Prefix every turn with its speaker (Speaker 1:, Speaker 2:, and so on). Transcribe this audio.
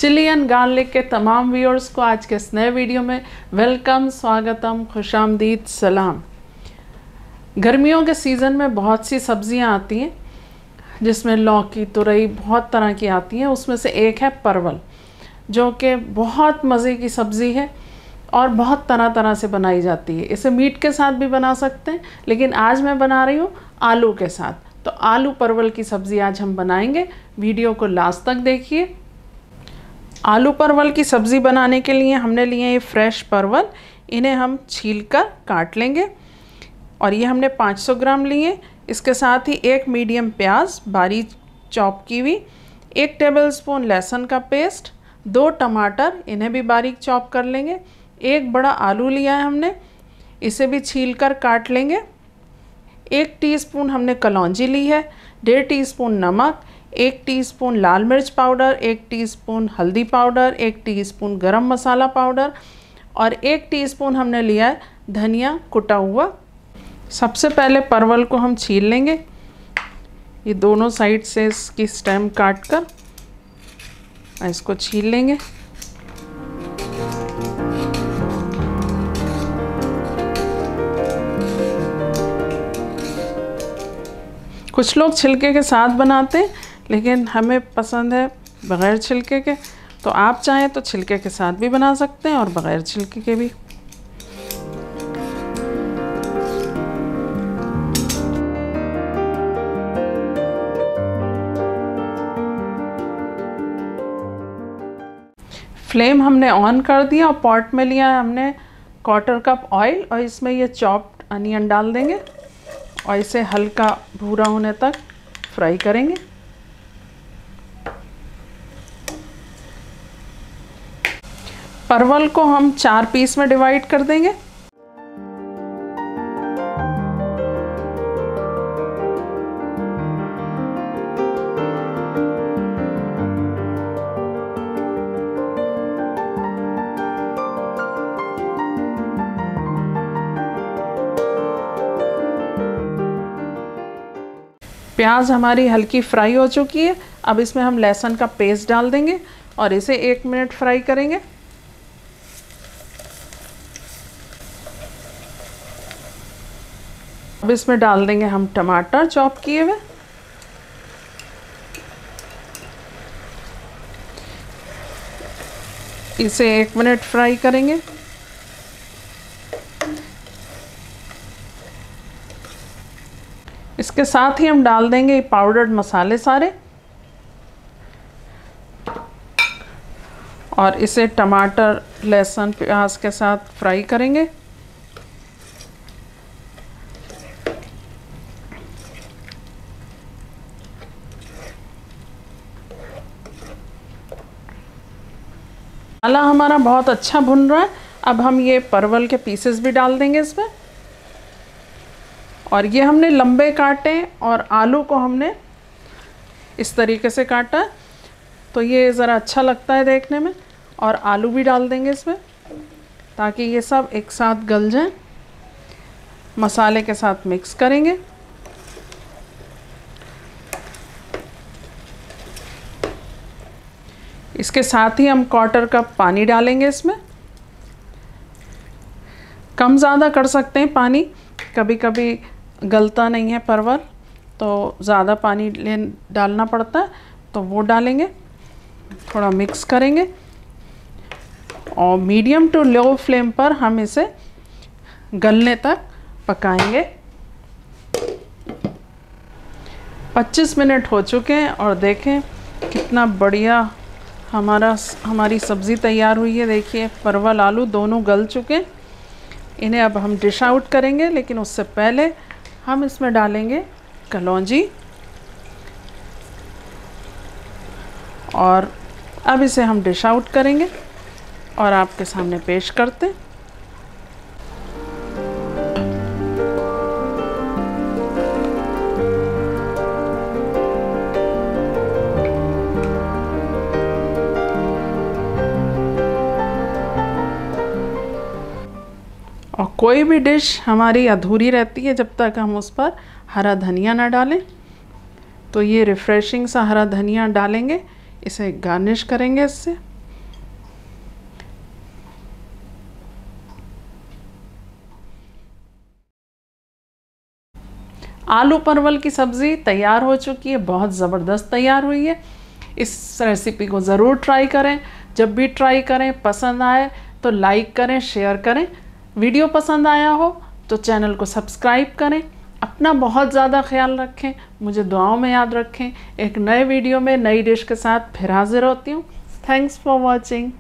Speaker 1: Chilli and garlic के तमाम viewers को आज के इस नए वीडियो में वेलकम, स्वागतम, खुशामदीद, सलाम। गर्मियों के सीज़न में बहुत सी सब्जियां आती हैं जिसमें लौकी, तुरई बहुत तरह की आती हैं। उसमें से एक है परवल, जो कि बहुत मज़े की सब्ज़ी है और बहुत तरह तरह से बनाई जाती है। इसे मीट के साथ भी बना सकते हैं, लेकिन आज मैं बना रही हूँ आलू के साथ। तो आलू परवल की सब्ज़ी आज हम बनाएंगे। वीडियो को लास्ट तक देखिए। आलू परवल की सब्ज़ी बनाने के लिए हमने लिए ये फ्रेश परवल। इन्हें हम छीलकर काट लेंगे और ये हमने 500 ग्राम लिए। इसके साथ ही एक मीडियम प्याज बारीक चॉप की हुई, 1 टेबलस्पून लहसुन का पेस्ट, 2 टमाटर, इन्हें भी बारीक चॉप कर लेंगे। 1 बड़ा आलू लिया है हमने, इसे भी छीलकर काट लेंगे। 1 टीस्पून हमने कलौंजी ली है, 1.5 टीस्पून नमक, 1 टीस्पून लाल मिर्च पाउडर, 1 टीस्पून हल्दी पाउडर, 1 टीस्पून गरम मसाला पाउडर और 1 टीस्पून हमने लिया है धनिया कुटा हुआ। सबसे पहले परवल को हम छील लेंगे। ये दोनों साइड से इसकी स्टेम काट कर इसको छील लेंगे। कुछ लोग छिलके के साथ बनाते हैं, लेकिन हमें पसंद है बग़ैर छिलके के। तो आप चाहें तो छिलके के साथ भी बना सकते हैं और बग़ैर छिलके के भी। फ्लेम हमने ऑन कर दिया और पॉट में लिया है हमने 1/4 कप ऑयल और इसमें ये चॉप्ड अनियन डाल देंगे और इसे हल्का भूरा होने तक फ्राई करेंगे। परवल को हम 4 पीस में डिवाइड कर देंगे। प्याज हमारी हल्की फ्राई हो चुकी है। अब इसमें हम लहसुन का पेस्ट डाल देंगे और इसे 1 मिनट फ्राई करेंगे। अब इसमें डाल देंगे हम टमाटर चॉप किए हुए। इसे 1 मिनट फ्राई करेंगे। इसके साथ ही हम डाल देंगे पाउडर्ड मसाले सारे और इसे टमाटर, लहसुन, प्याज के साथ फ्राई करेंगे। मसाला हमारा बहुत अच्छा भुन रहा है। अब हम ये परवल के पीसेस भी डाल देंगे इसमें और ये हमने लंबे काटे और आलू को हमने इस तरीके से काटा, तो ये ज़रा अच्छा लगता है देखने में। और आलू भी डाल देंगे इसमें ताकि ये सब एक साथ गल जाए। मसाले के साथ मिक्स करेंगे। इसके साथ ही हम 1/4 कप पानी डालेंगे इसमें। कम ज़्यादा कर सकते हैं पानी, कभी कभी गलता नहीं है परवल तो ज़्यादा पानी डालना पड़ता है, तो वो डालेंगे। थोड़ा मिक्स करेंगे और मीडियम टू लो फ्लेम पर हम इसे गलने तक पकाएंगे। 25 मिनट हो चुके हैं और देखें कितना बढ़िया हमारी सब्ज़ी तैयार हुई है। देखिए परवल आलू दोनों गल चुके हैं। इन्हें अब हम डिश आउट करेंगे, लेकिन उससे पहले हम इसमें डालेंगे कलौंजी और अब इसे हम डिश आउट करेंगे और आपके सामने पेश करते हैं। और कोई भी डिश हमारी अधूरी रहती है जब तक हम उस पर हरा धनिया ना डालें। तो ये रिफ़्रेशिंग सा हरा धनिया डालेंगे, इसे गार्निश करेंगे इससे। आलू परवल की सब्ज़ी तैयार हो चुकी है, बहुत ज़बरदस्त तैयार हुई है। इस रेसिपी को ज़रूर ट्राई करें। जब भी ट्राई करें पसंद आए तो लाइक करें, शेयर करें। वीडियो पसंद आया हो तो चैनल को सब्सक्राइब करें। अपना बहुत ज़्यादा ख्याल रखें, मुझे दुआओं में याद रखें। एक नए वीडियो में नई डिश के साथ फिर हाजिर होती हूँ। Thanks for watching.